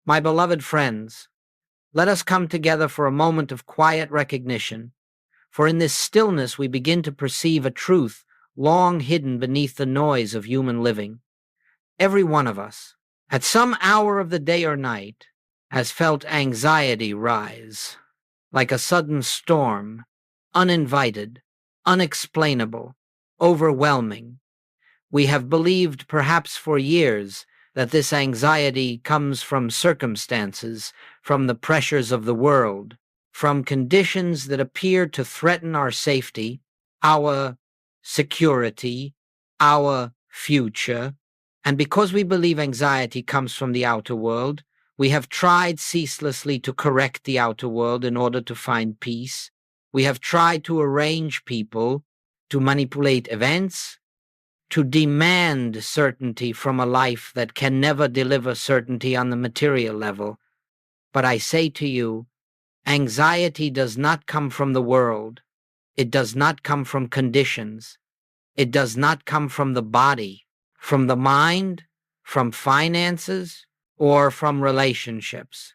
My beloved friends, let us come together for a moment of quiet recognition, for in this stillness we begin to perceive a truth long hidden beneath the noise of human living. Every one of us, at some hour of the day or night, has felt anxiety rise, like a sudden storm, uninvited, unexplainable, overwhelming. We have believed, perhaps for years, that this anxiety comes from circumstances, from the pressures of the world, from conditions that appear to threaten our safety, our security, our future. And because we believe anxiety comes from the outer world, we have tried ceaselessly to correct the outer world in order to find peace. We have tried to arrange people, to manipulate events, to demand certainty from a life that can never deliver certainty on the material level. But I say to you, anxiety does not come from the world. It does not come from conditions. It does not come from the body, from the mind, from finances, or from relationships.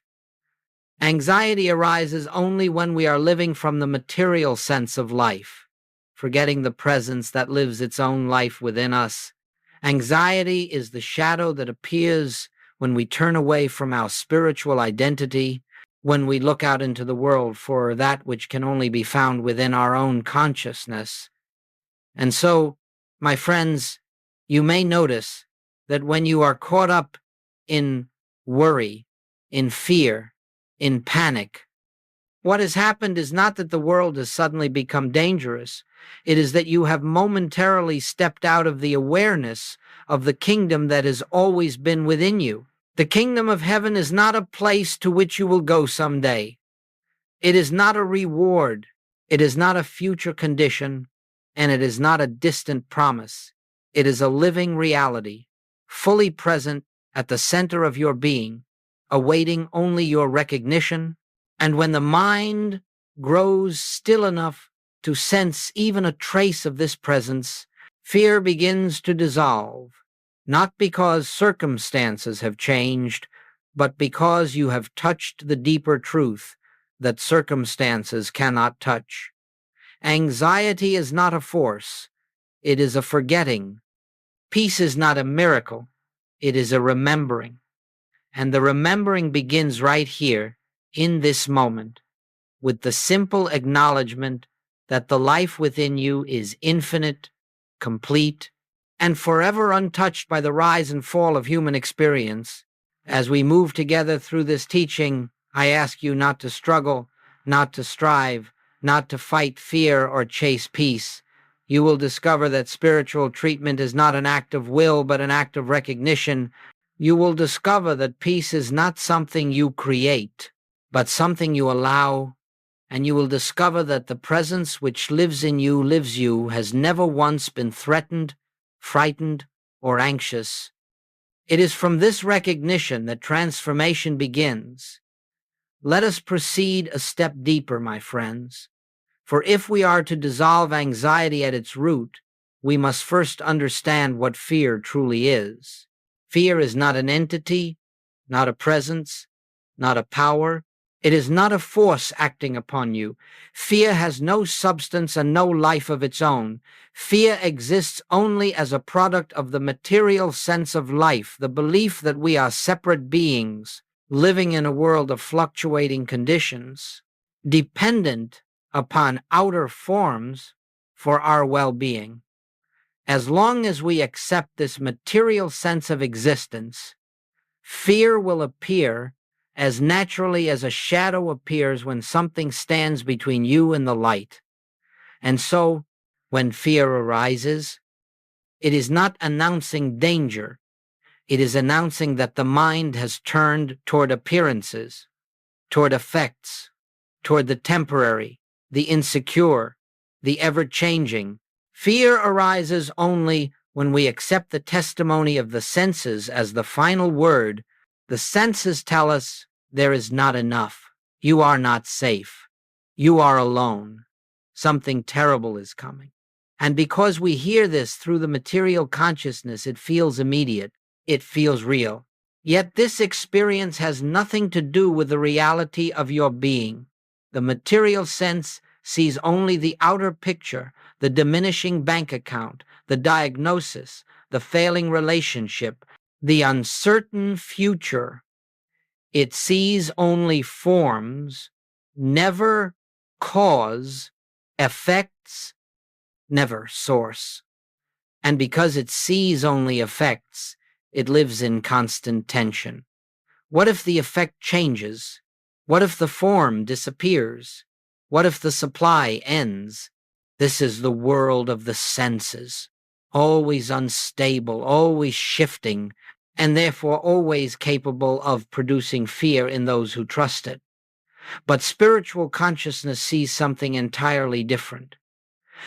Anxiety arises only when we are living from the material sense of life, forgetting the presence that lives its own life within us. Anxiety is the shadow that appears when we turn away from our spiritual identity, when we look out into the world for that which can only be found within our own consciousness. And so, my friends, you may notice that when you are caught up in worry, in fear, in panic, what has happened is not that the world has suddenly become dangerous. It is that you have momentarily stepped out of the awareness of the kingdom that has always been within you. The kingdom of heaven is not a place to which you will go someday. It is not a reward. It is not a future condition, and it is not a distant promise. It is a living reality, fully present at the center of your being, awaiting only your recognition. And when the mind grows still enough to sense even a trace of this presence, fear begins to dissolve, not because circumstances have changed, but because you have touched the deeper truth that circumstances cannot touch. Anxiety is not a force, it is a forgetting. Peace is not a miracle, it is a remembering. And the remembering begins right here, in this moment, with the simple acknowledgement that the life within you is infinite, complete, and forever untouched by the rise and fall of human experience. As we move together through this teaching, I ask you not to struggle, not to strive, not to fight fear or chase peace. You will discover that spiritual treatment is not an act of will, but an act of recognition. You will discover that peace is not something you create, but something you allow, and you will discover that the presence which lives in you, lives you, has never once been threatened, frightened, or anxious. It is from this recognition that transformation begins. Let us proceed a step deeper, my friends, for if we are to dissolve anxiety at its root, we must first understand what fear truly is. Fear is not an entity, not a presence, not a power. It is not a force acting upon you. Fear has no substance and no life of its own. Fear exists only as a product of the material sense of life, the belief that we are separate beings, living in a world of fluctuating conditions, dependent upon outer forms for our well-being. As long as we accept this material sense of existence, fear will appear as naturally as a shadow appears when something stands between you and the light. And so, when fear arises, it is not announcing danger. It is announcing that the mind has turned toward appearances, toward effects, toward the temporary, the insecure, the ever-changing. Fear arises only when we accept the testimony of the senses as the final word. The senses tell us there is not enough. You are not safe. You are alone. Something terrible is coming. And because we hear this through the material consciousness, it feels immediate. It feels real. Yet this experience has nothing to do with the reality of your being. The material sense sees only the outer picture, the diminishing bank account, the diagnosis, the failing relationship, the uncertain future. It sees only forms, never cause, effects, never source. And because it sees only effects, it lives in constant tension. What if the effect changes? What if the form disappears? What if the supply ends? This is the world of the senses, always unstable, always shifting, and therefore always capable of producing fear in those who trust it. But spiritual consciousness sees something entirely different.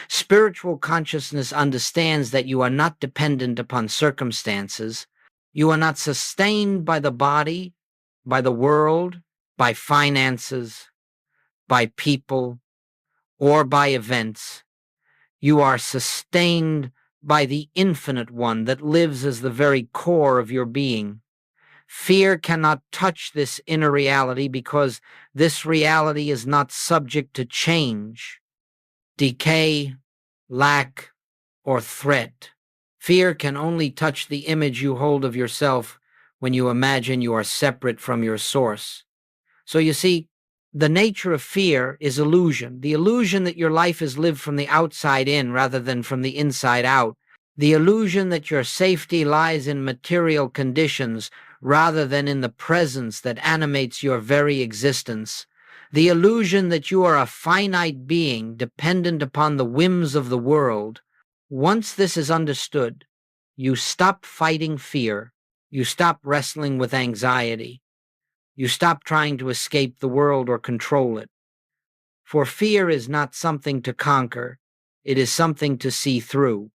Spiritual consciousness understands that you are not dependent upon circumstances. You are not sustained by the body, by the world, by finances, by people, or by events. You are sustained by the infinite one that lives as the very core of your being. Fear cannot touch this inner reality because this reality is not subject to change, decay, lack, or threat. Fear can only touch the image you hold of yourself when you imagine you are separate from your source. So you see, the nature of fear is illusion, the illusion that your life is lived from the outside in rather than from the inside out, the illusion that your safety lies in material conditions rather than in the presence that animates your very existence, the illusion that you are a finite being dependent upon the whims of the world. Once this is understood, you stop fighting fear, you stop wrestling with anxiety, you stop trying to escape the world or control it. For fear is not something to conquer, it is something to see through.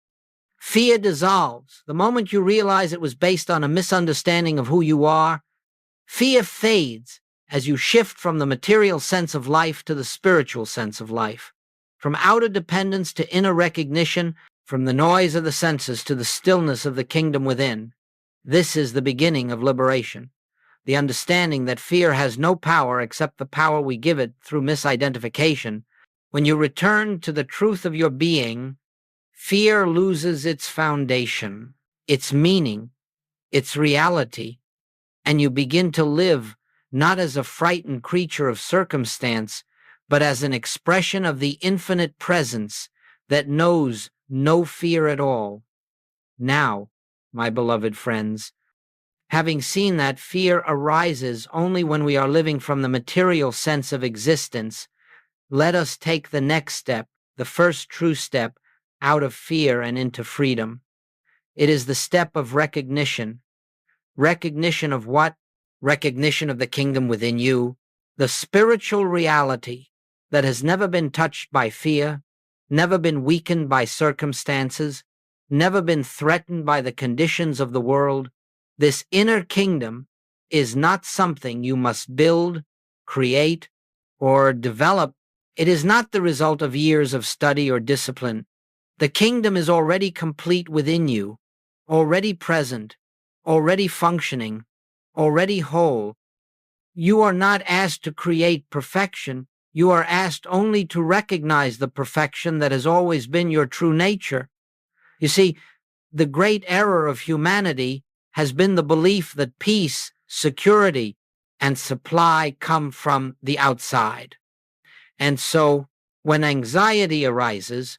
Fear dissolves. The moment you realize it was based on a misunderstanding of who you are, fear fades as you shift from the material sense of life to the spiritual sense of life, from outer dependence to inner recognition, from the noise of the senses to the stillness of the kingdom within. This is the beginning of liberation. The understanding that fear has no power except the power we give it through misidentification. When you return to the truth of your being, fear loses its foundation, its meaning, its reality, and you begin to live not as a frightened creature of circumstance, but as an expression of the infinite presence that knows no fear at all. Now, my beloved friends, having seen that fear arises only when we are living from the material sense of existence, let us take the next step, the first true step, out of fear and into freedom. It is the step of recognition. Recognition of what? Recognition of the kingdom within you, the spiritual reality that has never been touched by fear, never been weakened by circumstances, never been threatened by the conditions of the world. This inner kingdom is not something you must build, create, or develop. It is not the result of years of study or discipline. The kingdom is already complete within you, already present, already functioning, already whole. You are not asked to create perfection. You are asked only to recognize the perfection that has always been your true nature. You see, the great error of humanity has been the belief that peace, security, and supply come from the outside. And so, when anxiety arises,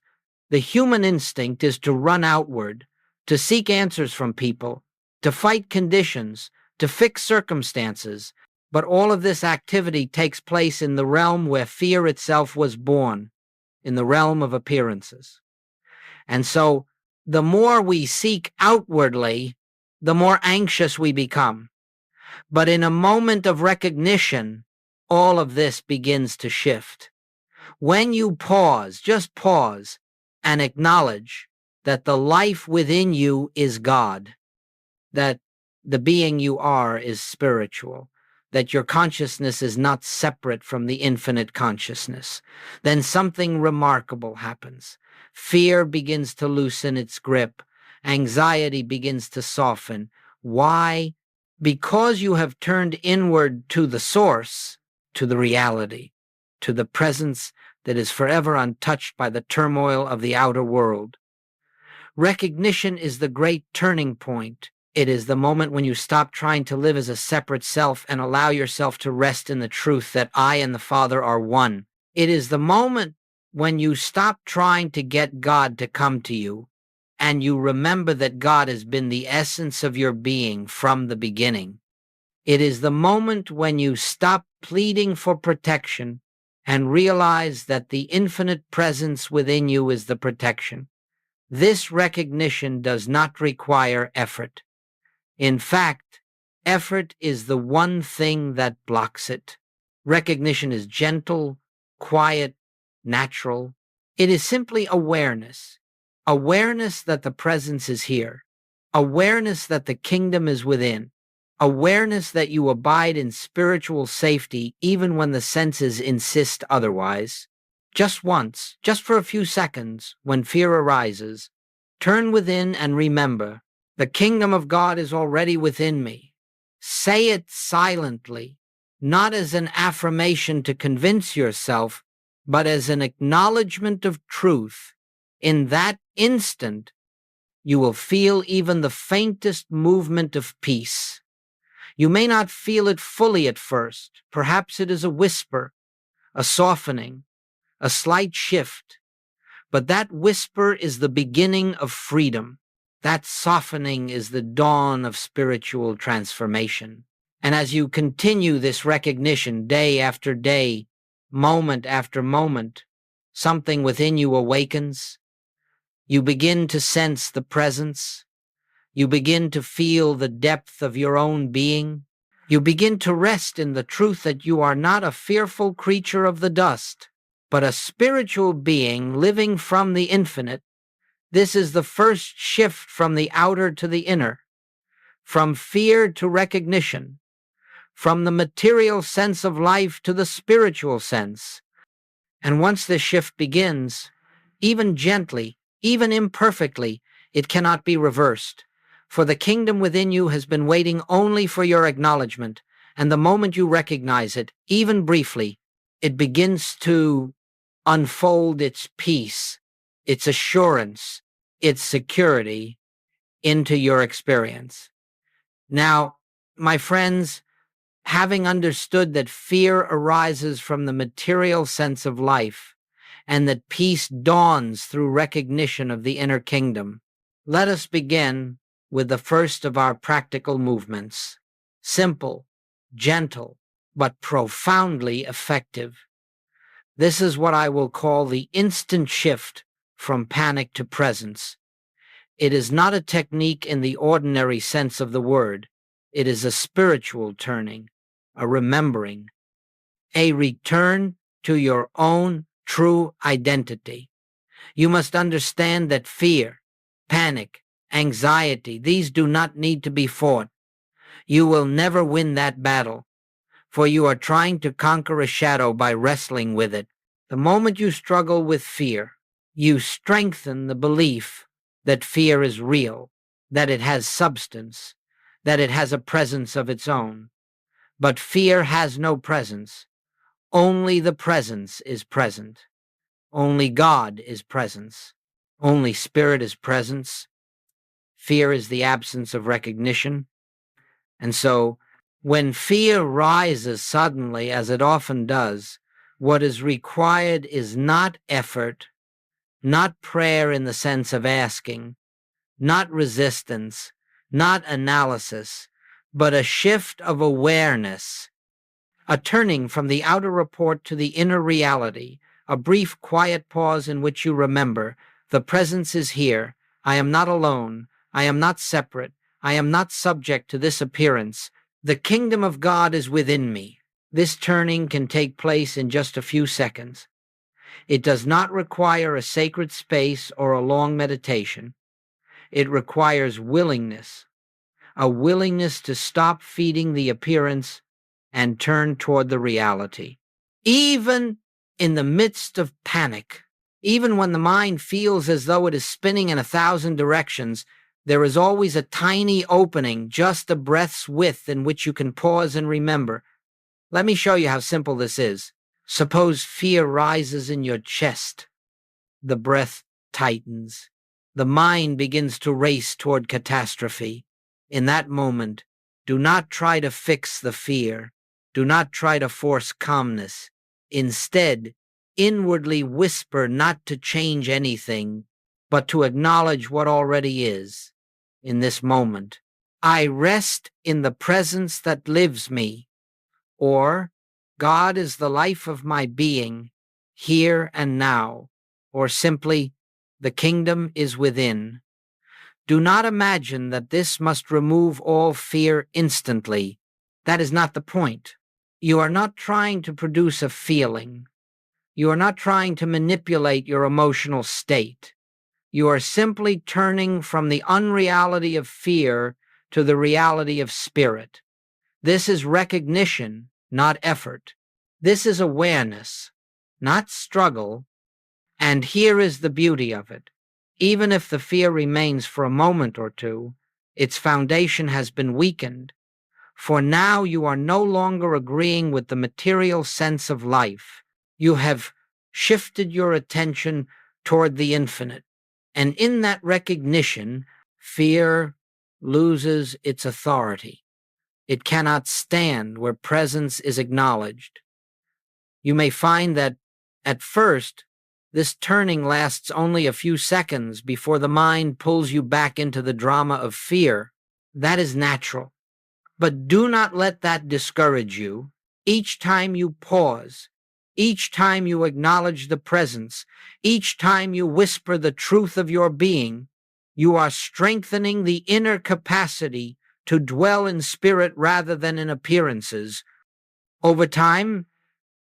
the human instinct is to run outward, to seek answers from people, to fight conditions, to fix circumstances. But all of this activity takes place in the realm where fear itself was born, in the realm of appearances. And so, the more we seek outwardly, the more anxious we become. But in a moment of recognition, all of this begins to shift. When you pause, just pause, and acknowledge that the life within you is God, that the being you are is spiritual, that your consciousness is not separate from the infinite consciousness, then something remarkable happens. Fear begins to loosen its grip. Anxiety begins to soften. Why? Because you have turned inward to the source, to the reality, to the presence that is forever untouched by the turmoil of the outer world. Recognition is the great turning point. It is the moment when you stop trying to live as a separate self and allow yourself to rest in the truth that I and the Father are one. It is the moment when you stop trying to get God to come to you and you remember that God has been the essence of your being from the beginning. It is the moment when you stop pleading for protection and realize that the infinite presence within you is the protection. This recognition does not require effort. In fact, effort is the one thing that blocks it. Recognition is gentle, quiet, natural. It is simply awareness. Awareness that the presence is here. Awareness that the kingdom is within. Awareness that you abide in spiritual safety even when the senses insist otherwise. Just once, just for a few seconds, when fear arises, turn within and remember, the kingdom of God is already within me. Say it silently, not as an affirmation to convince yourself, but as an acknowledgement of truth. In that instant, you will feel even the faintest movement of peace. You may not feel it fully at first. Perhaps it is a whisper, a softening, a slight shift, but that whisper is the beginning of freedom. That softening is the dawn of spiritual transformation. And as you continue this recognition day after day, moment after moment, something within you awakens. You begin to sense the presence. You begin to feel the depth of your own being. You begin to rest in the truth that you are not a fearful creature of the dust, but a spiritual being living from the infinite. This is the first shift from the outer to the inner, from fear to recognition, from the material sense of life to the spiritual sense. And once this shift begins, even gently, even imperfectly, it cannot be reversed. For the kingdom within you has been waiting only for your acknowledgement, and the moment you recognize it, even briefly, it begins to unfold its peace, its assurance, its security into your experience. Now, my friends, having understood that fear arises from the material sense of life and that peace dawns through recognition of the inner kingdom, let us begin with the first of our practical movements. Simple, gentle, but profoundly effective. This is what I will call the instant shift from panic to presence. It is not a technique in the ordinary sense of the word. It is a spiritual turning, a remembering, a return to your own true identity. You must understand that fear, panic, anxiety, these do not need to be fought. You will never win that battle, for you are trying to conquer a shadow by wrestling with it. The moment you struggle with fear, you strengthen the belief that fear is real, that it has substance, that it has a presence of its own. But fear has no presence. Only the presence is present. Only God is presence. Only Spirit is presence. Fear is the absence of recognition. And so, when fear rises suddenly, as it often does, what is required is not effort, not prayer in the sense of asking, not resistance, not analysis, but a shift of awareness, a turning from the outer report to the inner reality, a brief quiet pause in which you remember, the presence is here, I am not alone, I am not separate, I am not subject to this appearance, the kingdom of God is within me. This turning can take place in just a few seconds. It does not require a sacred space or a long meditation. It requires willingness, a willingness to stop feeding the appearance and turn toward the reality. Even in the midst of panic, even when the mind feels as though it is spinning in 1,000 directions, There is always a tiny opening, just a breath's width, in which you can pause and remember. Let me show you how simple this is. Suppose fear rises in your chest. The breath tightens. The mind begins to race toward catastrophe. In that moment, do not try to fix the fear. Do not try to force calmness. Instead, inwardly whisper not to change anything, but to acknowledge what already is. In this moment, I rest in the presence that lives me, or God is the life of my being, here and now, or simply, the kingdom is within. Do not imagine that this must remove all fear instantly. That is not the point. You are not trying to produce a feeling. You are not trying to manipulate your emotional state. You are simply turning from the unreality of fear to the reality of spirit. This is recognition, not effort. This is awareness, not struggle. And here is the beauty of it. Even if the fear remains for a moment or two, its foundation has been weakened. For now you are no longer agreeing with the material sense of life. You have shifted your attention toward the infinite. And in that recognition, fear loses its authority. It cannot stand where presence is acknowledged. You may find that, at first, this turning lasts only a few seconds before the mind pulls you back into the drama of fear. That is natural. But do not let that discourage you. Each time you pause, each time you acknowledge the presence, each time you whisper the truth of your being, you are strengthening the inner capacity to dwell in spirit rather than in appearances. Over time,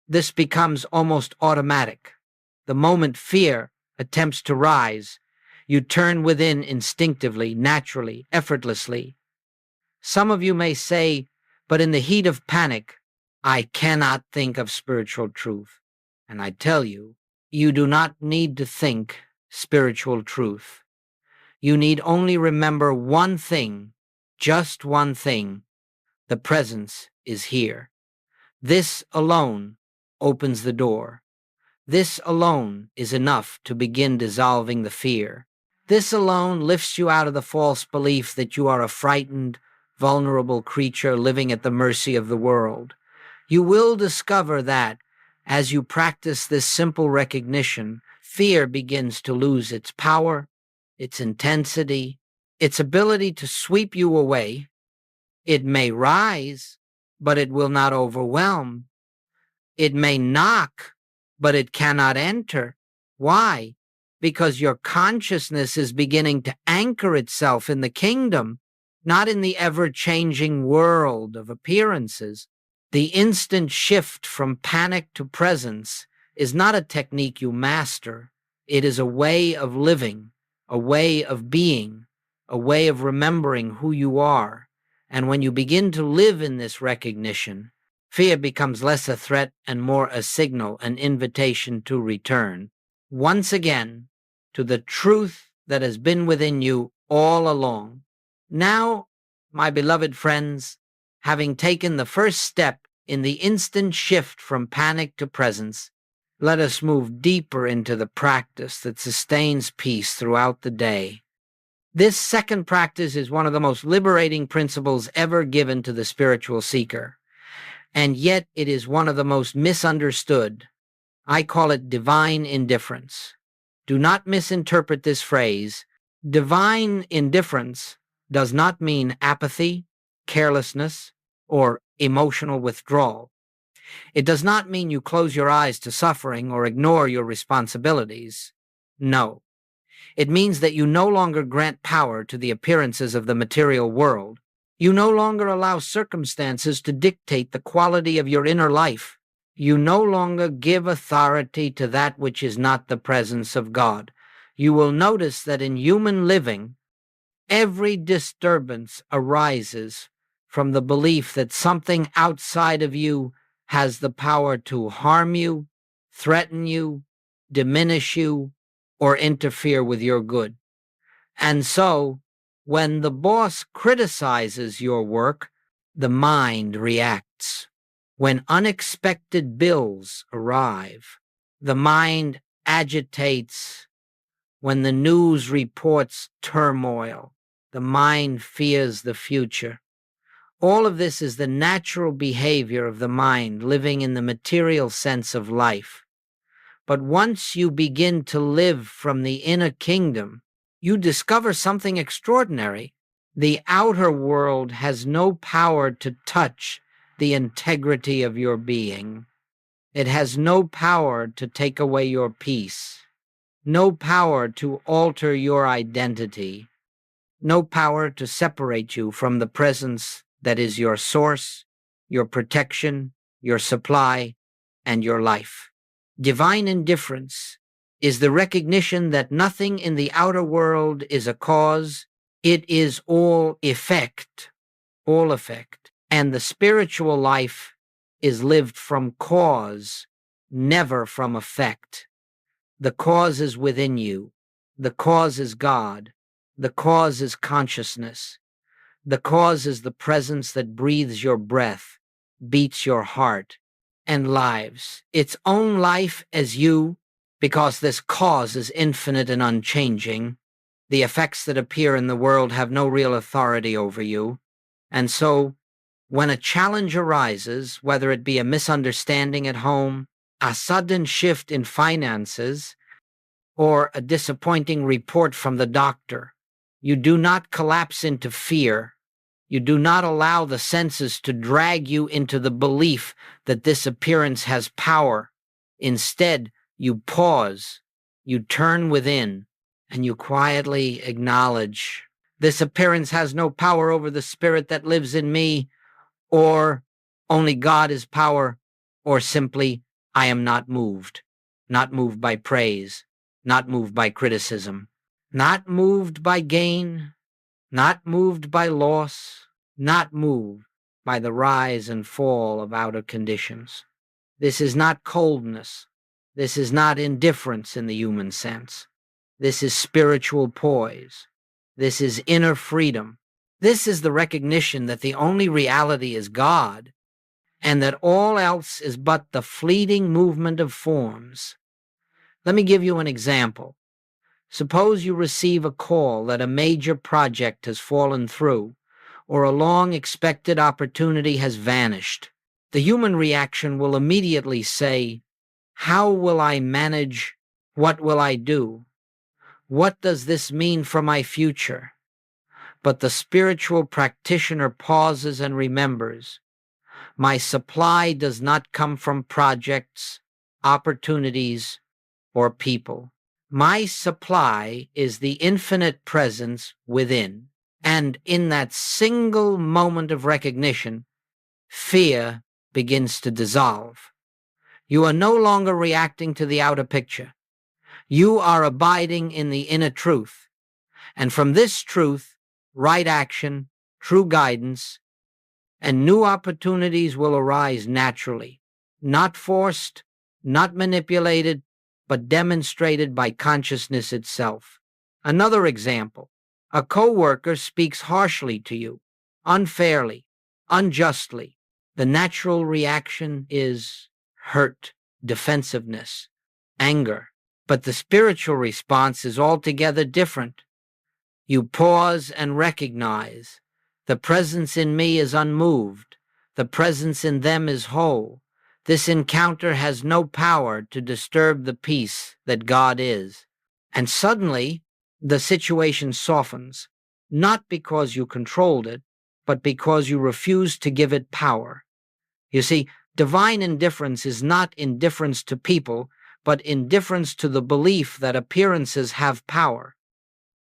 this becomes almost automatic. The moment fear attempts to rise, you turn within instinctively, naturally, effortlessly. Some of you may say, but in the heat of panic, I cannot think of spiritual truth. And I tell you, you do not need to think spiritual truth. You need only remember one thing, just one thing. The presence is here. This alone opens the door. This alone is enough to begin dissolving the fear. This alone lifts you out of the false belief that you are a frightened, vulnerable creature living at the mercy of the world. You will discover that, as you practice this simple recognition, fear begins to lose its power, its intensity, its ability to sweep you away. It may rise, but it will not overwhelm. It may knock, but it cannot enter. Why? Because your consciousness is beginning to anchor itself in the kingdom, not in the ever-changing world of appearances. The instant shift from panic to presence is not a technique you master. It is a way of living, a way of being, a way of remembering who you are. And when you begin to live in this recognition, fear becomes less a threat and more a signal, an invitation to return, once again, to the truth that has been within you all along. Now, my beloved friends, having taken the first step in the instant shift from panic to presence, let us move deeper into the practice that sustains peace throughout the day. This second practice is one of the most liberating principles ever given to the spiritual seeker, and yet it is one of the most misunderstood. I call it divine indifference. Do not misinterpret this phrase. Divine indifference does not mean apathy, carelessness, or emotional withdrawal. It does not mean you close your eyes to suffering or ignore your responsibilities. No. It means that you no longer grant power to the appearances of the material world. You no longer allow circumstances to dictate the quality of your inner life. You no longer give authority to that which is not the presence of God. You will notice that in human living, every disturbance arises from the belief that something outside of you has the power to harm you, threaten you, diminish you, or interfere with your good. And so, When the boss criticizes your work, the mind reacts. When unexpected bills arrive, the mind agitates. When the news reports turmoil, the mind fears the future. All of this is the natural behavior of the mind living in the material sense of life. But once you begin to live from the inner kingdom, you discover something extraordinary. The outer world has no power to touch the integrity of your being. It has no power to take away your peace, no power to alter your identity, no power to separate you from the presence that is your source, your protection, your supply, and your life. Divine indifference is the recognition that nothing in the outer world is a cause, it is all effect, and the spiritual life is lived from cause, never from effect. The cause is within you. The cause is God. The cause is consciousness. The cause is the presence that breathes your breath, beats your heart, and lives its own life as you, because this cause is infinite and unchanging. The effects that appear in the world have no real authority over you. And so, when a challenge arises, whether it be a misunderstanding at home, a sudden shift in finances, or a disappointing report from the doctor, you do not collapse into fear. You do not allow the senses to drag you into the belief that this appearance has power. Instead, you pause, you turn within, and you quietly acknowledge, this appearance has no power over the spirit that lives in me, or only God is power, or simply, I am not moved by praise, not moved by criticism, not moved by gain, not moved by loss, not moved by the rise and fall of outer conditions. This is not coldness. This is not indifference in the human sense. This is spiritual poise. This is inner freedom. This is the recognition that the only reality is God, and that all else is but the fleeting movement of forms. Let me give you an example. Suppose you receive a call that a major project has fallen through, or a long-expected opportunity has vanished. The human reaction will immediately say, how will I manage? What will I do? What does this mean for my future? But the spiritual practitioner pauses and remembers, my supply does not come from projects, opportunities, or people. My supply is the infinite presence within. And in that single moment of recognition, fear begins to dissolve. You are no longer reacting to the outer picture. You are abiding in the inner truth. And from this truth, right action, true guidance, and new opportunities will arise naturally, not forced, not manipulated, but demonstrated by consciousness itself. Another example, a coworker speaks harshly to you, unfairly, unjustly. The natural reaction is hurt, defensiveness, anger. But the spiritual response is altogether different. You pause and recognize, the presence in me is unmoved. The presence in them is whole. This encounter has no power to disturb the peace that God is. And suddenly, the situation softens, not because you controlled it, but because you refused to give it power. You see, divine indifference is not indifference to people, but indifference to the belief that appearances have power.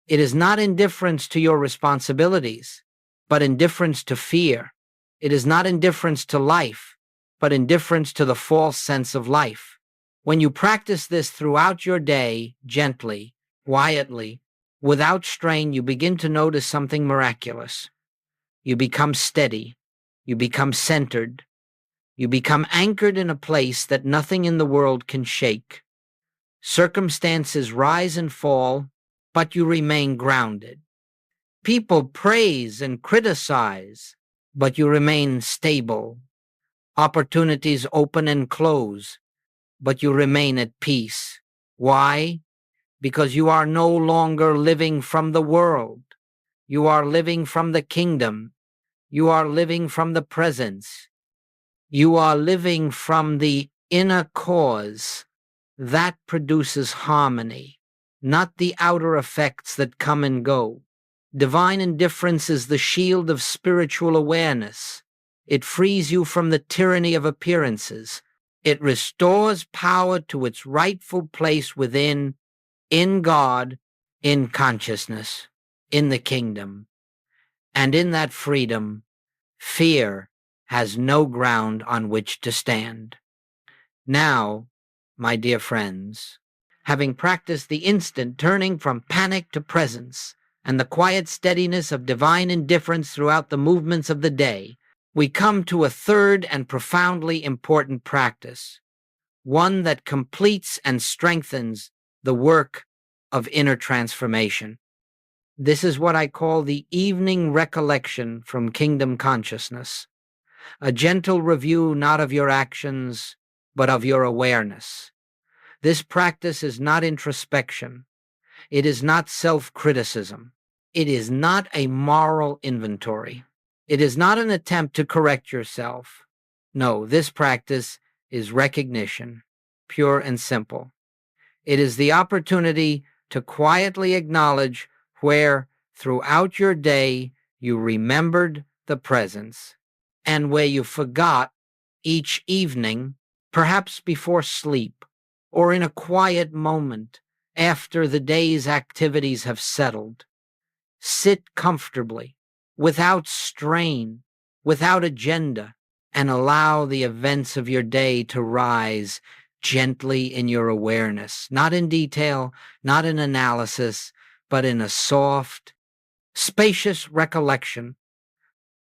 It is not indifference to your responsibilities, but indifference to fear. It is not indifference to life, but indifference to the false sense of life. When you practice this throughout your day, gently, quietly, without strain, you begin to notice something miraculous. You become steady. You become centered. You become anchored in a place that nothing in the world can shake. Circumstances rise and fall, but you remain grounded. People praise and criticize, but you remain stable. Opportunities open and close, but you remain at peace. Why? Because you are no longer living from the world. You are living from the kingdom. You are living from the presence. You are living from the inner cause that produces harmony, not the outer effects that come and go. Divine indifference is the shield of spiritual awareness. It frees you from the tyranny of appearances. It restores power to its rightful place within, in God, in consciousness, in the kingdom. And in that freedom, fear has no ground on which to stand. Now, my dear friends, having practiced the instant turning from panic to presence and the quiet steadiness of divine indifference throughout the movements of the day, we come to a third and profoundly important practice, one that completes and strengthens the work of inner transformation. This is what I call the evening recollection from kingdom consciousness, a gentle review not of your actions, but of your awareness. This practice is not introspection. It is not self-criticism. It is not a moral inventory. It is not an attempt to correct yourself. No, this practice is recognition, pure and simple. It is the opportunity to quietly acknowledge where, throughout your day, you remembered the presence, and where you forgot each evening, perhaps before sleep, or in a quiet moment after the day's activities have settled. Sit comfortably, without strain, without agenda, and allow the events of your day to rise gently in your awareness, not in detail, not in analysis, but in a soft, spacious recollection.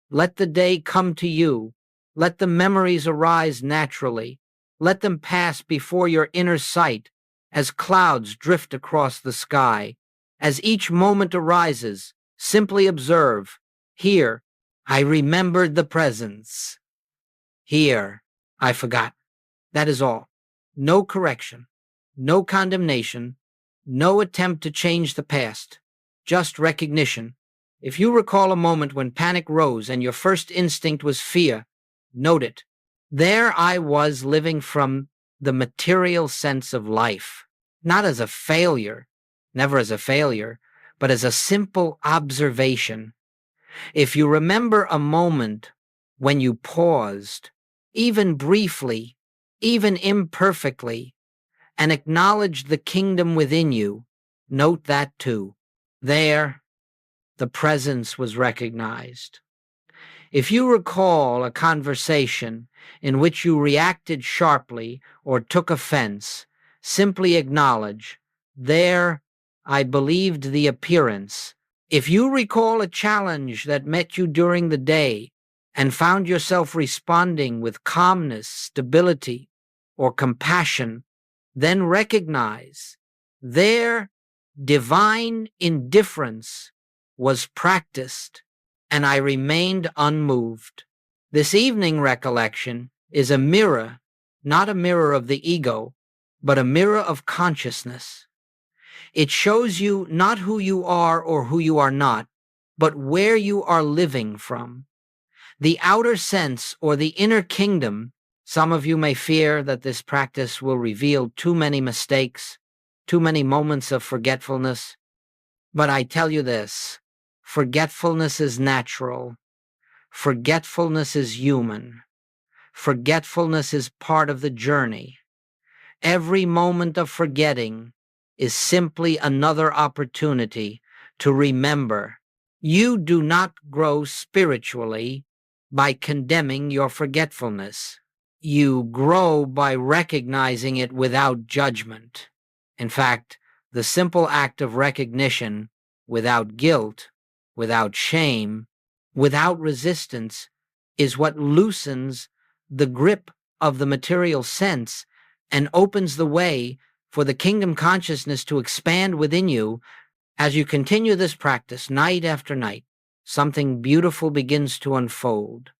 Let the day come to you. Let the memories arise naturally. Let them pass before your inner sight as clouds drift across the sky. As each moment arises, simply observe. Here, I remembered the presence. Here, I forgot. That is all. No correction, no condemnation, no attempt to change the past, just recognition. If you recall a moment when panic rose and your first instinct was fear, note it. There I was living from the material sense of life, not as a failure, never as a failure, but as a simple observation. If you remember a moment when you paused, even briefly, even imperfectly, and acknowledged the kingdom within you, note that too. There, the presence was recognized. If you recall a conversation in which you reacted sharply or took offense, simply acknowledge, there I believed the appearance. If you recall a challenge that met you during the day and found yourself responding with calmness, stability, or compassion, then recognize, there divine indifference was practiced, and I remained unmoved. This evening recollection is a mirror, not a mirror of the ego, but a mirror of consciousness. It shows you not who you are or who you are not, but where you are living from. The outer sense or the inner kingdom. Some of you may fear that this practice will reveal too many mistakes, too many moments of forgetfulness. But I tell you this, forgetfulness is natural. Forgetfulness is human. Forgetfulness is part of the journey. Every moment of forgetting is simply another opportunity to remember. You do not grow spiritually by condemning your forgetfulness. You grow by recognizing it without judgment. In fact, the simple act of recognition without guilt, without shame, without resistance is what loosens the grip of the material sense and opens the way for the kingdom consciousness to expand within you As you continue this practice night after night, something beautiful begins to unfold.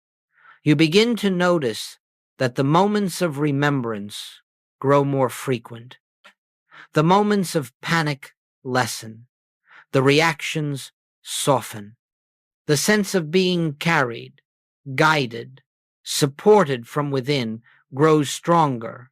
You begin to notice that the moments of remembrance grow more frequent. The moments of panic lessen. The reactions soften. The sense of being carried, guided, supported from within grows stronger.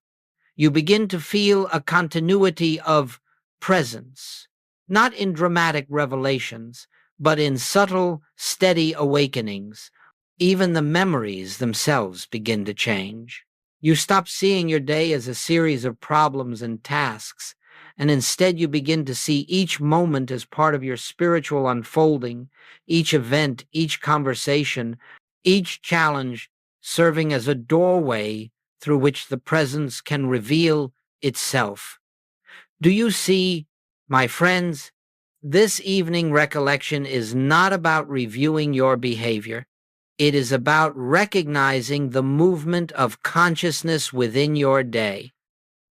You begin to feel a continuity of presence, not in dramatic revelations, but in subtle, steady awakenings. Even the memories themselves begin to change. You stop seeing your day as a series of problems and tasks, and instead you begin to see each moment as part of your spiritual unfolding, each event, each conversation, each challenge serving as a doorway through which the presence can reveal itself. Do you see, my friends? This evening recollection is not about reviewing your behavior. It is about recognizing the movement of consciousness within your day.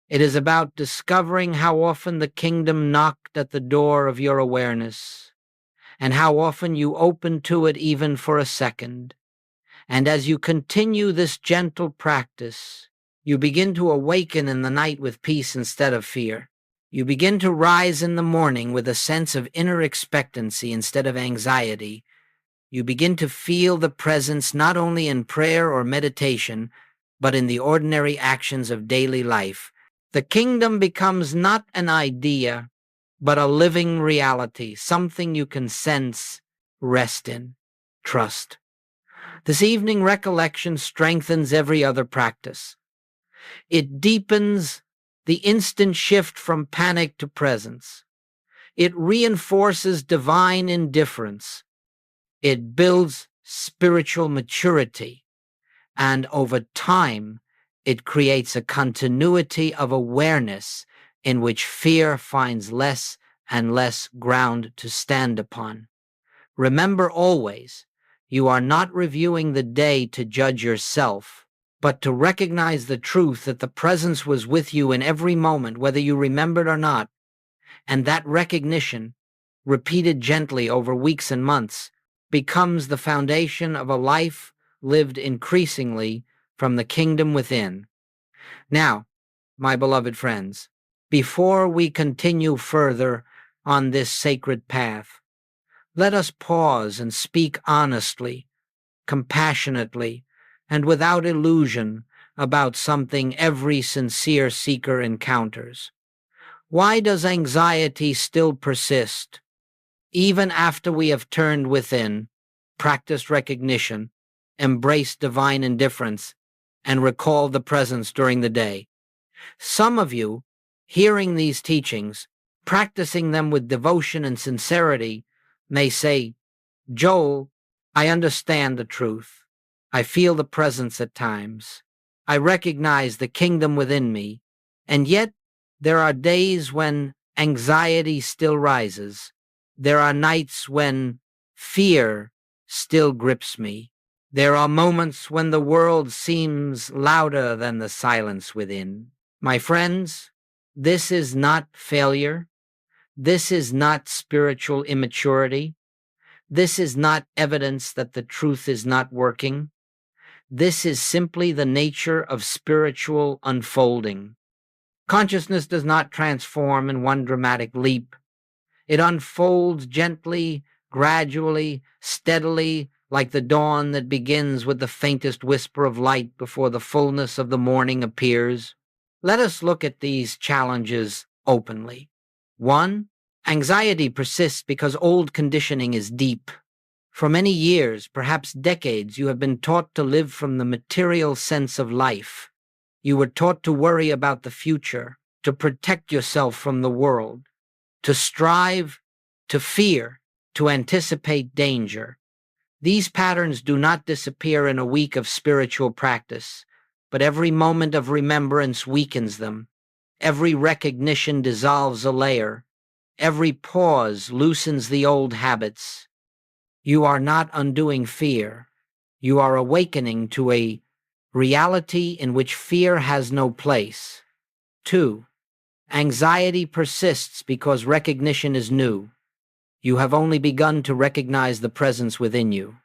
It is about discovering how often the kingdom knocked at the door of your awareness, and how often you opened to it even for a second. And as you continue this gentle practice, you begin to awaken in the night with peace instead of fear. You begin to rise in the morning with a sense of inner expectancy instead of anxiety. You begin to feel the presence not only in prayer or meditation, but in the ordinary actions of daily life. The kingdom becomes not an idea, but a living reality, something you can sense, rest in, trust. This evening recollection strengthens every other practice. It deepens the instant shift from panic to presence. It reinforces divine indifference. It builds spiritual maturity. And over time, it creates a continuity of awareness in which fear finds less and less ground to stand upon. Remember always, you are not reviewing the day to judge yourself, but to recognize the truth that the presence was with you in every moment, whether you remembered or not. And that recognition, repeated gently over weeks and months, becomes the foundation of a life lived increasingly from the kingdom within. Now, my beloved friends, before we continue further on this sacred path, let us pause and speak honestly, compassionately, and without illusion about something every sincere seeker encounters. Why does anxiety still persist, even after we have turned within, practiced recognition, embraced divine indifference, and recalled the presence during the day? Some of you, hearing these teachings, practicing them with devotion and sincerity, may say, Joel, I understand the truth. I feel the presence at times. I recognize the kingdom within me, and yet there are days when anxiety still rises. There are nights when fear still grips me. There are moments when the world seems louder than the silence within. My friends, this is not failure. This is not spiritual immaturity. This is not evidence that the truth is not working. This is simply the nature of spiritual unfolding. Consciousness does not transform in one dramatic leap. It unfolds gently, gradually, steadily, like the dawn that begins with the faintest whisper of light before the fullness of the morning appears. Let us look at these challenges openly. 1. Anxiety persists because old conditioning is deep. For many years, perhaps decades, you have been taught to live from the material sense of life. You were taught to worry about the future, to protect yourself from the world, to strive, to fear, to anticipate danger. These patterns do not disappear in a week of spiritual practice, but every moment of remembrance weakens them. Every recognition dissolves a layer. Every pause loosens the old habits. You are not undoing fear. You are awakening to a reality in which fear has no place. 2. Anxiety persists because recognition is new. You have only begun to recognize the presence within you.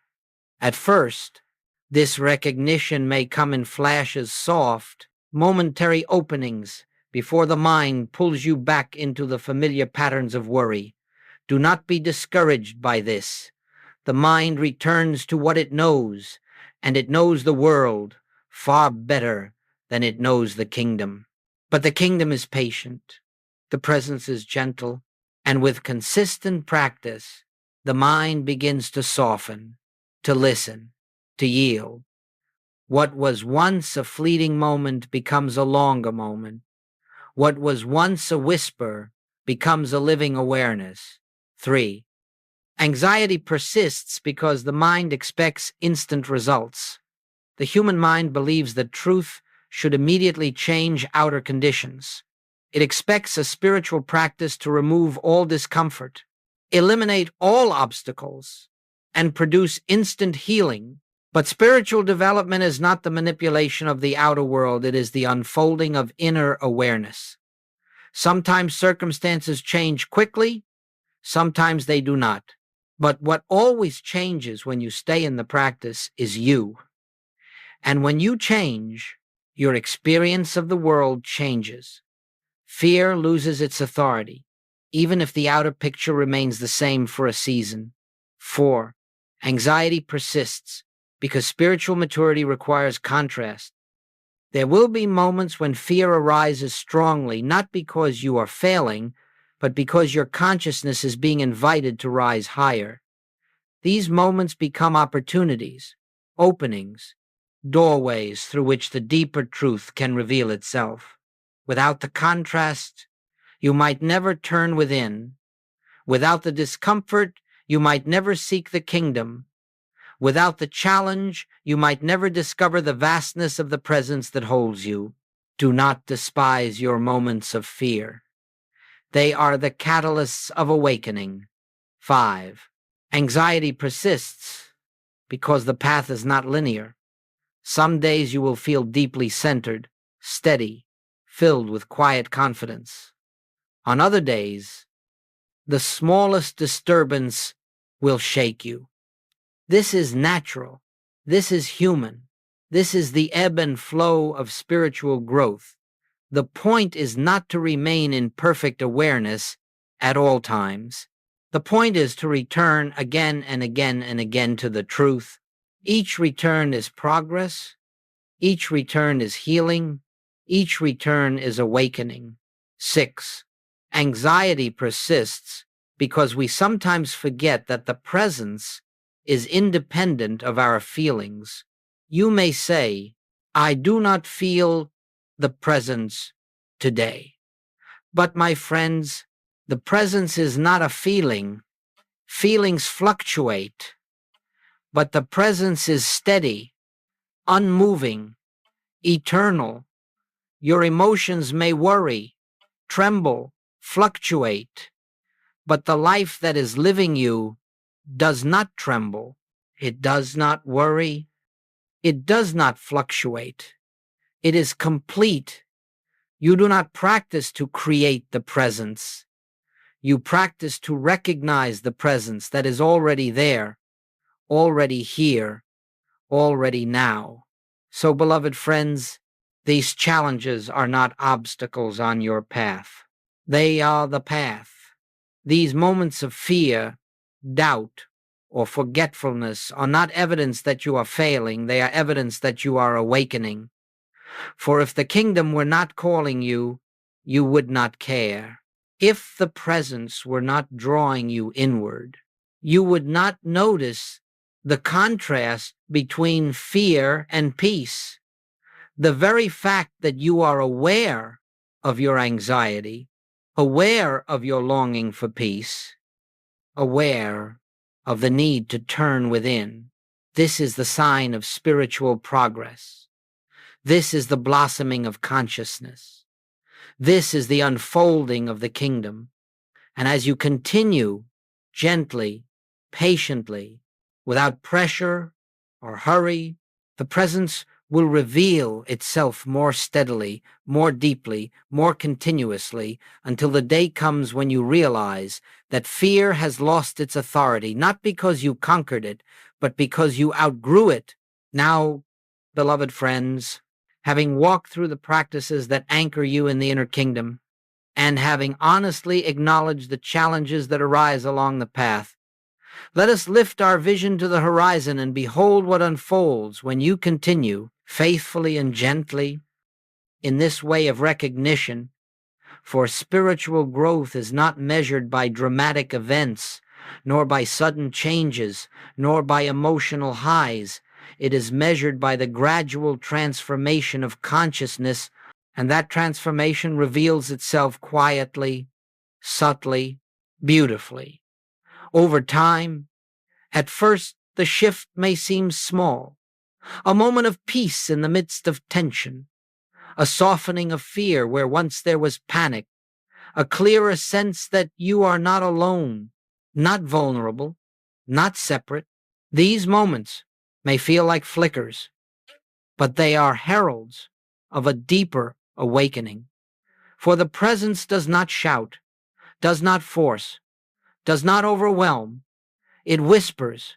At first, this recognition may come in flashes, soft, momentary openings before the mind pulls you back into the familiar patterns of worry. Do not be discouraged by this. The mind returns to what it knows, and it knows the world far better than it knows the kingdom. But the kingdom is patient, the presence is gentle, and with consistent practice, the mind begins to soften, to listen, to yield. What was once a fleeting moment becomes a longer moment. What was once a whisper becomes a living awareness. 3. Anxiety persists because the mind expects instant results. The human mind believes that truth should immediately change outer conditions. It expects a spiritual practice to remove all discomfort, eliminate all obstacles, and produce instant healing. But spiritual development is not the manipulation of the outer world, it is the unfolding of inner awareness. Sometimes circumstances change quickly, sometimes they do not. But what always changes when you stay in the practice is you. And when you change, your experience of the world changes. Fear loses its authority, even if the outer picture remains the same for a season. 4. Anxiety persists because spiritual maturity requires contrast. There will be moments when fear arises strongly, not because you are failing, but because your consciousness is being invited to rise higher. These moments become opportunities, openings, doorways through which the deeper truth can reveal itself. Without the contrast, you might never turn within. Without the discomfort, you might never seek the kingdom. Without the challenge, you might never discover the vastness of the presence that holds you. Do not despise your moments of fear. They are the catalysts of awakening. 5. Anxiety persists because the path is not linear. Some days you will feel deeply centered, steady, filled with quiet confidence. On other days, the smallest disturbance will shake you. This is natural. This is human. This is the ebb and flow of spiritual growth. The point is not to remain in perfect awareness at all times. The point is to return again and again and again to the truth. Each return is progress. Each return is healing. Each return is awakening. 6. Anxiety persists because we sometimes forget that the presence is independent of our feelings. You may say, I do not feel the presence today. But my friends, the presence is not a feeling. Feelings fluctuate, but the presence is steady, unmoving, eternal. Your emotions may worry, tremble, fluctuate, but the life that is living you does not tremble. It does not worry. It does not fluctuate. It is complete. You do not practice to create the presence. You practice to recognize the presence that is already there, already here, already now. So, beloved friends, these challenges are not obstacles on your path. They are the path. These moments of fear, doubt, or forgetfulness are not evidence that you are failing. They are evidence that you are awakening. For if the kingdom were not calling you, you would not care. If the presence were not drawing you inward, you would not notice the contrast between fear and peace. The very fact that you are aware of your anxiety, aware of your longing for peace, aware of the need to turn within, this is the sign of spiritual progress. This is the blossoming of consciousness. This is the unfolding of the kingdom. And as you continue gently, patiently, without pressure or hurry, the presence will reveal itself more steadily, more deeply, more continuously, until the day comes when you realize that fear has lost its authority, not because you conquered it, but because you outgrew it. Now, beloved friends, having walked through the practices that anchor you in the inner kingdom, and having honestly acknowledged the challenges that arise along the path, let us lift our vision to the horizon and behold what unfolds when you continue faithfully and gently in this way of recognition. For spiritual growth is not measured by dramatic events, nor by sudden changes, nor by emotional highs. It is measured by the gradual transformation of consciousness, and that transformation reveals itself quietly, subtly, beautifully. Over time, at first, the shift may seem small, a moment of peace in the midst of tension, a softening of fear where once there was panic, a clearer sense that you are not alone, not vulnerable, not separate. These moments may feel like flickers, but they are heralds of a deeper awakening. For the presence does not shout, does not force, does not overwhelm. It whispers,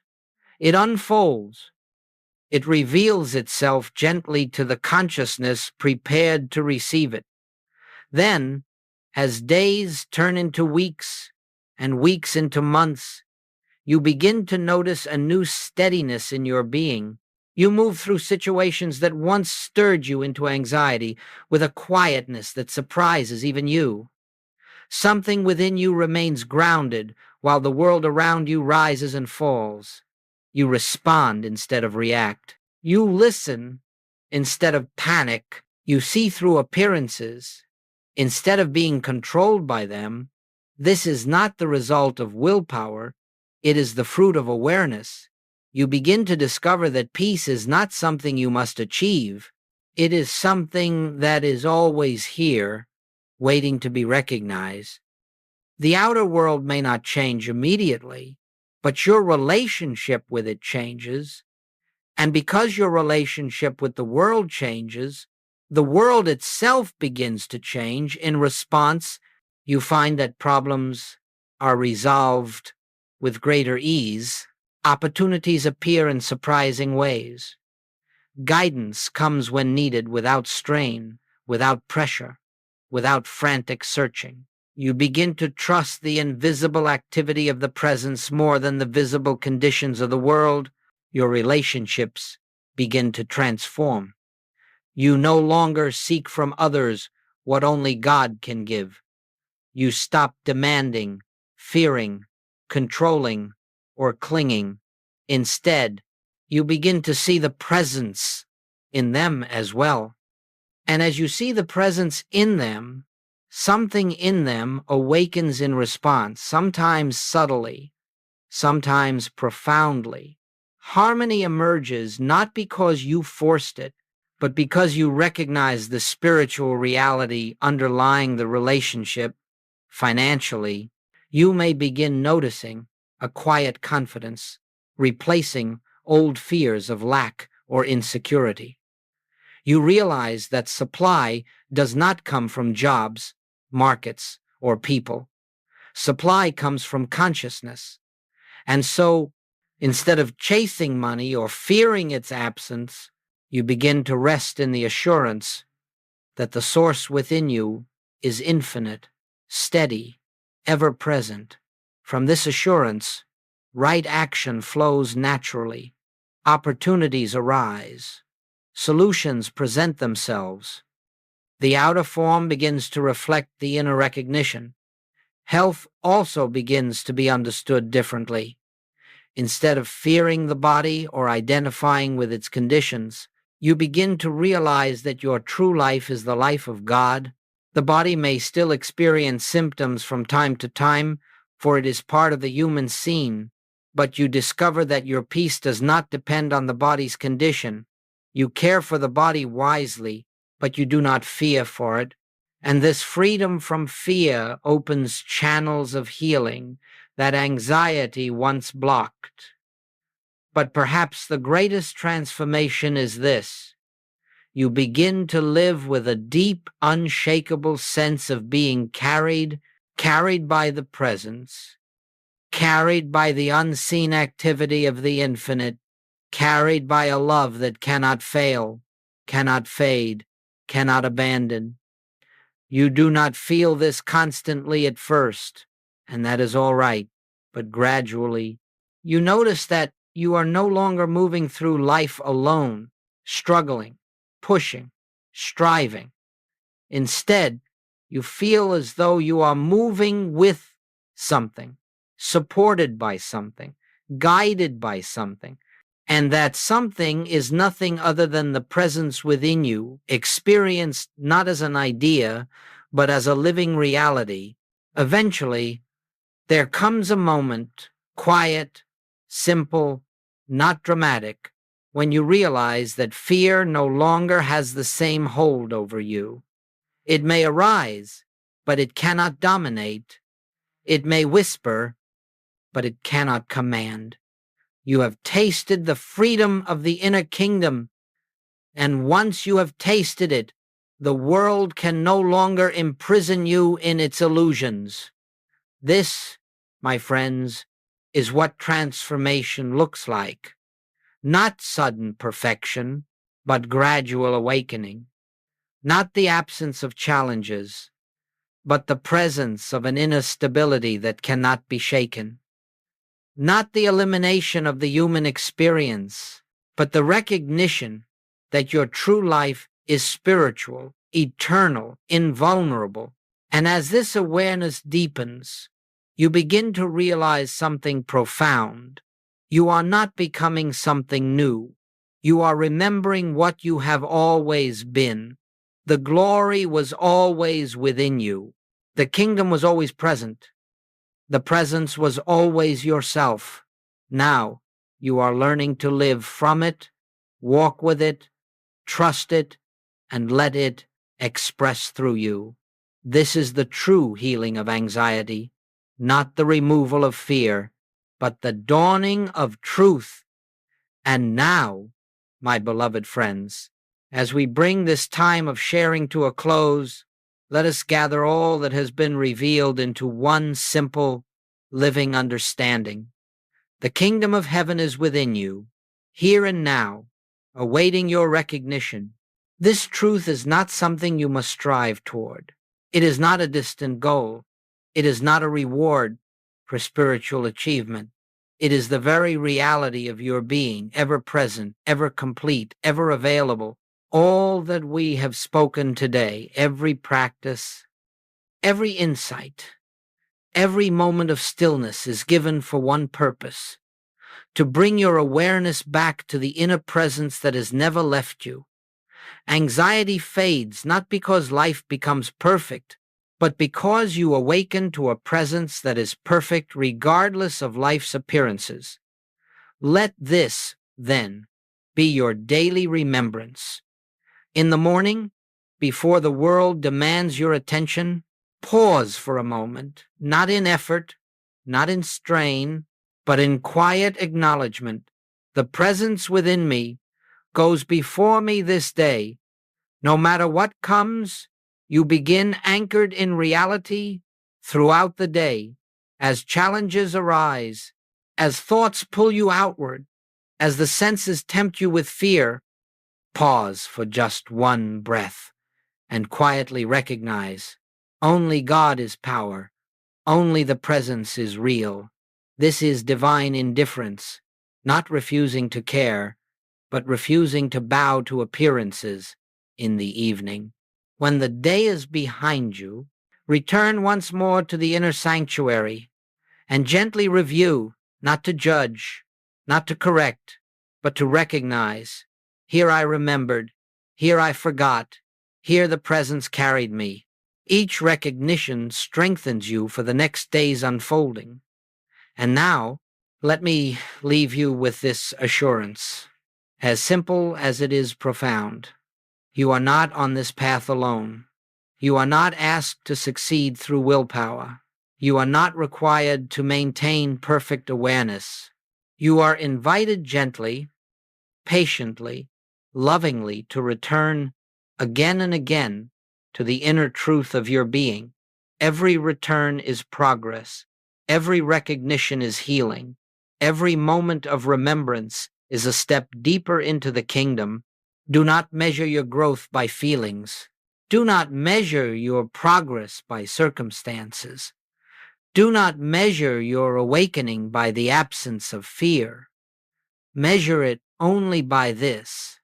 it unfolds, it reveals itself gently to the consciousness prepared to receive it. Then, as days turn into weeks and weeks into months, you begin to notice a new steadiness in your being. You move through situations that once stirred you into anxiety with a quietness that surprises even you. Something within you remains grounded while the world around you rises and falls. You respond instead of react. You listen instead of panic. You see through appearances instead of being controlled by them. This is not the result of willpower. It is the fruit of awareness. You begin to discover that peace is not something you must achieve. It is something that is always here, waiting to be recognized. The outer world may not change immediately, but your relationship with it changes. And because your relationship with the world changes, the world itself begins to change. In response, you find that problems are resolved with greater ease. Opportunities appear in surprising ways. Guidance comes when needed without strain, without pressure, without frantic searching. You begin to trust the invisible activity of the presence more than the visible conditions of the world. Your relationships begin to transform. You no longer seek from others what only God can give. You stop demanding, fearing, controlling, or clinging. Instead, you begin to see the presence in them as well. And as you see the presence in them, something in them awakens in response, sometimes subtly, sometimes profoundly. Harmony emerges not because you forced it, but because you recognize the spiritual reality underlying the relationship. Financially, you may begin noticing a quiet confidence, replacing old fears of lack or insecurity. You realize that supply does not come from jobs, markets, or people. Supply comes from consciousness. And so, instead of chasing money or fearing its absence, you begin to rest in the assurance that the source within you is infinite, steady, ever present. From this assurance, right action flows naturally. Opportunities arise. Solutions present themselves. The outer form begins to reflect the inner recognition. Health also begins to be understood differently. Instead of fearing the body or identifying with its conditions, you begin to realize that your true life is the life of God. The body may still experience symptoms from time to time, for it is part of the human scene, but you discover that your peace does not depend on the body's condition. You care for the body wisely, but you do not fear for it. And this freedom from fear opens channels of healing that anxiety once blocked. But perhaps the greatest transformation is this. you begin to live with a deep, unshakable sense of being carried by the presence, carried by the unseen activity of the infinite, carried by a love that cannot fail, cannot fade, cannot abandon. You do not feel this constantly at first, and that is all right, but gradually, you notice that you are no longer moving through life alone, struggling, pushing, striving. Instead, you feel as though you are moving with something, supported by something, guided by something, and that something is nothing other than the presence within you, experienced not as an idea, but as a living reality. Eventually, there comes a moment, quiet, simple, not dramatic, when you realize that fear no longer has the same hold over you. It may arise, but it cannot dominate. It may whisper, but it cannot command. You have tasted the freedom of the inner kingdom, and once you have tasted it, the world can no longer imprison you in its illusions. This, my friends, is what transformation looks like. Not sudden perfection, but gradual awakening. Not the absence of challenges, but the presence of an inner stability that cannot be shaken. Not the elimination of the human experience, but the recognition that your true life is spiritual, eternal, invulnerable. And as this awareness deepens, you begin to realize something profound. You are not becoming something new. You are remembering what you have always been. The glory was always within you. The kingdom was always present. The presence was always yourself. Now you are learning to live from it, walk with it, trust it, and let it express through you. This is the true healing of anxiety, not the removal of fear, but the dawning of truth. And now, my beloved friends, as we bring this time of sharing to a close, let us gather all that has been revealed into one simple, living understanding. The kingdom of heaven is within you, here and now, awaiting your recognition. This truth is not something you must strive toward. It is not a distant goal. It is not a reward for spiritual achievement. It is the very reality of your being, ever present, ever complete, ever available. All that we have spoken today, every practice, every insight, every moment of stillness is given for one purpose: to bring your awareness back to the inner presence that has never left you. Anxiety fades not because life becomes perfect, but because you awaken to a presence that is perfect regardless of life's appearances. Let this, then, be your daily remembrance. In the morning, before the world demands your attention, pause for a moment, not in effort, not in strain, but in quiet acknowledgement. The presence within me goes before me this day. No matter what comes, you begin anchored in reality throughout the day. As challenges arise, as thoughts pull you outward, as the senses tempt you with fear, pause for just one breath and quietly recognize only God is power, only the presence is real. This is divine indifference, not refusing to care, but refusing to bow to appearances in the evening. When the day is behind you, return once more to the inner sanctuary and gently review, not to judge, not to correct, but to recognize. Here I remembered, here I forgot, here the presence carried me. Each recognition strengthens you for the next day's unfolding. And now, let me leave you with this assurance, as simple as it is profound. You are not on this path alone. You are not asked to succeed through willpower. You are not required to maintain perfect awareness. You are invited gently, patiently, lovingly to return again and again to the inner truth of your being. Every return is progress. Every recognition is healing. Every moment of remembrance is a step deeper into the kingdom. Do not measure your growth by feelings. Do not measure your progress by circumstances. Do not measure your awakening by the absence of fear. Measure it only by this: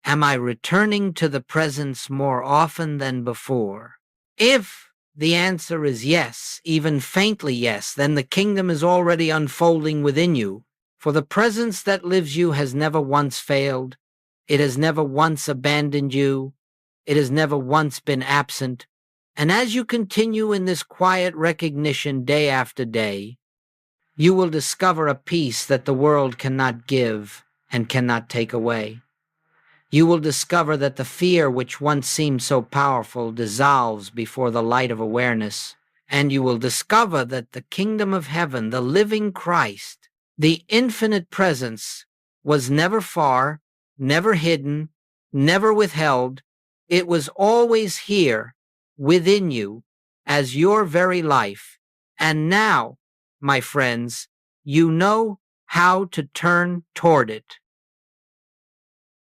am I returning to the presence more often than before? If the answer is yes, even faintly yes, then the kingdom is already unfolding within you, for the presence that lives you has never once failed. It has never once abandoned you. It has never once been absent. And as you continue in this quiet recognition day after day, you will discover a peace that the world cannot give and cannot take away. You will discover that the fear which once seemed so powerful dissolves before the light of awareness, and you will discover that the kingdom of heaven, the living Christ, the infinite presence, was never far, never hidden, never withheld. It was always here, within you, as your very life. And now, my friends, you know how to turn toward it.